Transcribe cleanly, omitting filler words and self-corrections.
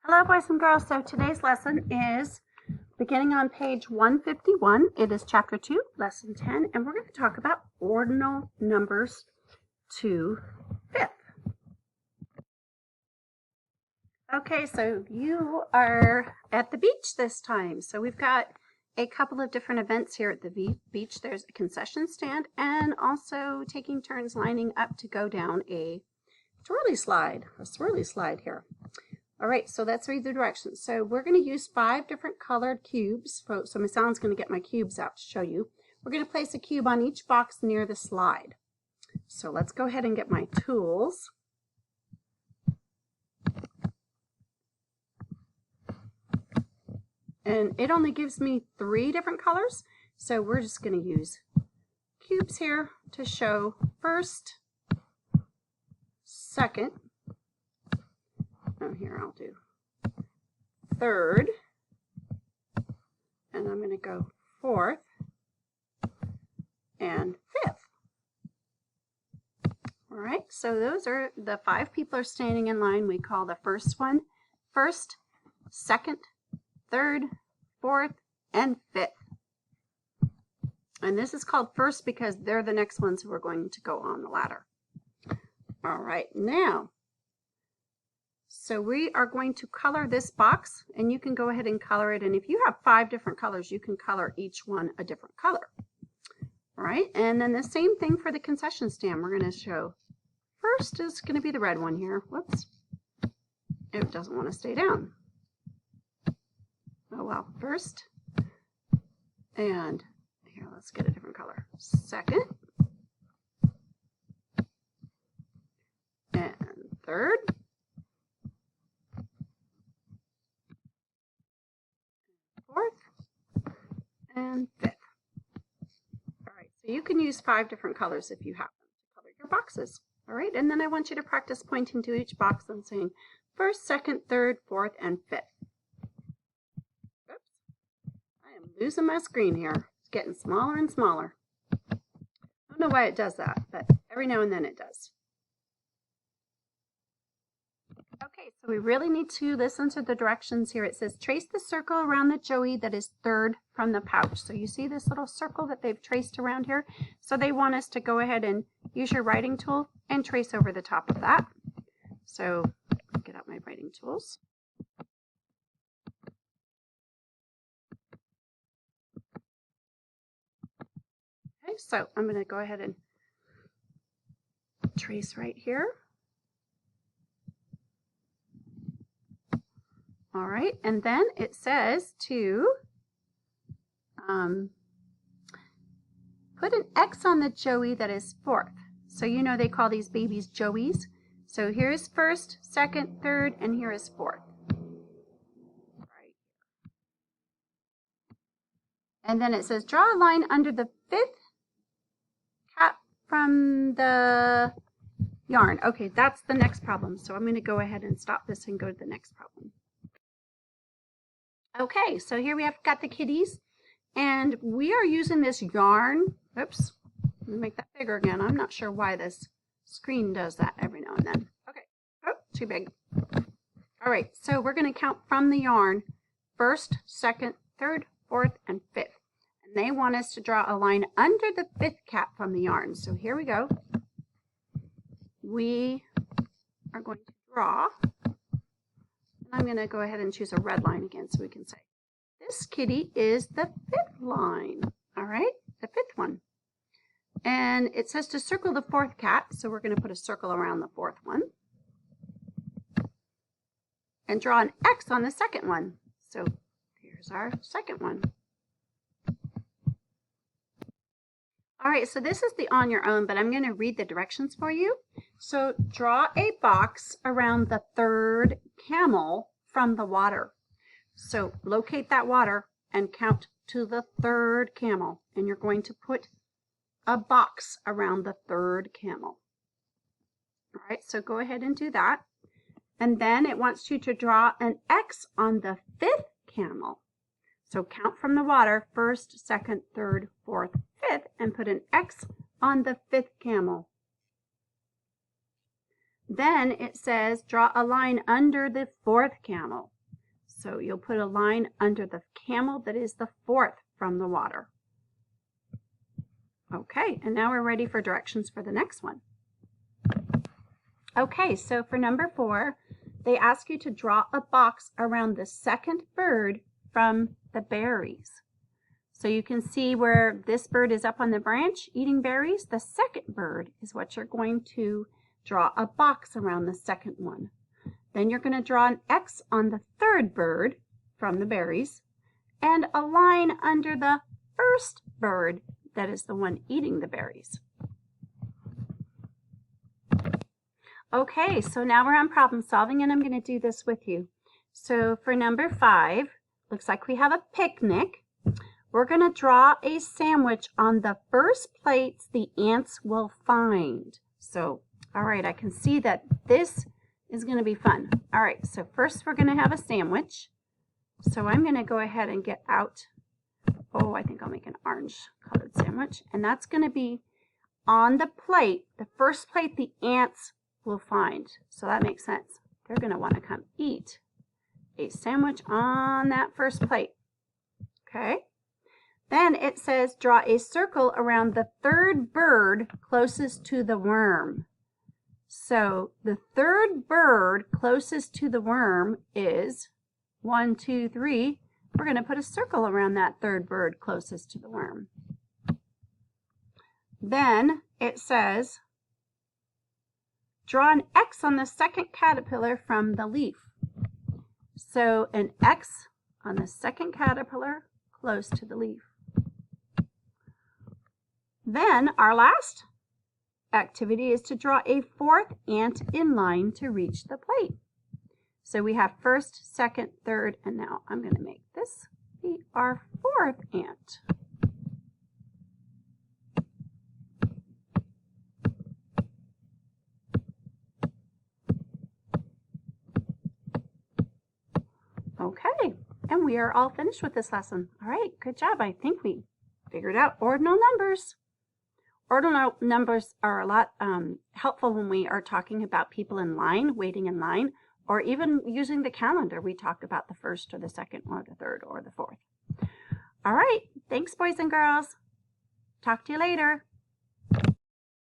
Hello boys and girls, so today's lesson is beginning on page 151. It is chapter 2, lesson 10, and we're going to talk about ordinal numbers to fifth. Okay, so you are at the beach this time. So we've got a couple of different events here at the beach. There's a concession stand and also taking turns lining up to go down a swirly slide here. All right, so let's read the directions. So we're going to use 5 different colored cubes. So Miss Allen's going to get my cubes out to show you. We're going to place a cube on each box near the slide. So let's go ahead and get my tools. And it only gives me 3 different colors. So we're just going to use cubes here to show first, second, here I'll do third, and I'm going to go fourth and fifth. All right, so those are the 5 people are standing in line. We call the first one first, second, third, fourth, and fifth. And this is called first because they're the next ones who are going to go on the ladder. All right, now, so we are going to color this box, and you can go ahead and color it. And if you have 5 different colors, you can color each one a different color. All right, and then the same thing for the concession stand. We're going to show first is going to be the red one here. Whoops, it doesn't want to stay down. Oh well, first, and here, let's get a different color. Second, and third, fourth, and fifth. All right, so you can use 5 different colors if you have them to color your boxes. All right, and then I want you to practice pointing to each box and saying first, second, third, fourth, and fifth. Oops, I am losing my screen here. It's getting smaller and smaller. I don't know why it does that, but every now and then it does. Okay, so we really need to listen to the directions here. It says trace the circle around the joey that is third from the pouch. So you see this little circle that they've traced around here? So they want us to go ahead and use your writing tool and trace over the top of that. So I'll get out my writing tools. Okay, so I'm going to go ahead and trace right here. All right, and then it says to put an X on the joey that is fourth. So you know they call these babies joeys. So here is first, second, third, and here is fourth. Right. And then it says draw a line under the 5th cap from the yarn. Okay, that's the next problem. So I'm going to go ahead and stop this and go to the next problem. Okay, so here we have got the kitties, and we are using this yarn. Oops, let me make that bigger again. I'm not sure why this screen does that every now and then. Okay, oh, too big. All right, so we're going to count from the yarn, first, second, third, fourth, and fifth. And they want us to draw a line under the 5th cap from the yarn. So here we go. We are going to draw. I'm going to go ahead and choose a red line again so we can say this kitty is the 5th line. All right, the 5th one. And it says to circle the 4th cap, so we're going to put a circle around the 4th one. And draw an X on the 2nd one. So here's our 2nd one. All right, so this is the on your own, but I'm going to read the directions for you. So draw a box around the 3rd camel from the water. So locate that water and count to the 3rd camel. And you're going to put a box around the 3rd camel. All right, so go ahead and do that. And then it wants you to draw an X on the 5th camel. So count from the water, first, second, third, fourth, fifth, and put an X on the 5th camel. Then it says draw a line under the 4th camel. So you'll put a line under the camel that is the fourth from the water. Okay, and now we're ready for directions for the next one. Okay, so for number 4, they ask you to draw a box around the second bird from the berries. So you can see where this bird is up on the branch eating berries. The second bird is what you're going to draw a box around the second one. Then you're going to draw an X on the third bird from the berries and a line under the first bird that is the one eating the berries. Okay, so now we're on problem solving and I'm going to do this with you. So for number 5, looks like we have a picnic. We're going to draw a sandwich on the first plates the ants will find. So, all right, I can see that this is going to be fun. All right, so first we're going to have a sandwich. So I'm going to go ahead and get out, I think I'll make an orange colored sandwich. And that's going to be on the plate, the first plate the ants will find. So that makes sense. They're going to want to come eat a sandwich on that first plate. Okay. Then it says draw a circle around the third bird closest to the worm. So the third bird closest to the worm is 1, 2, 3. We're going to put a circle around that third bird closest to the worm. Then it says draw an X on the second caterpillar from the leaf. So an X on the second caterpillar close to the leaf. Then our last activity is to draw a fourth ant in line to reach the plate. So we have first, second, third, and now I'm going to make this be our fourth ant. Okay, and we are all finished with this lesson. All right, good job. I think we figured out ordinal numbers. Ordinal numbers are a lot helpful when we are talking about people in line, waiting in line, or even using the calendar. We talk about the first or the second or the third or the fourth. All right, thanks boys and girls. Talk to you later.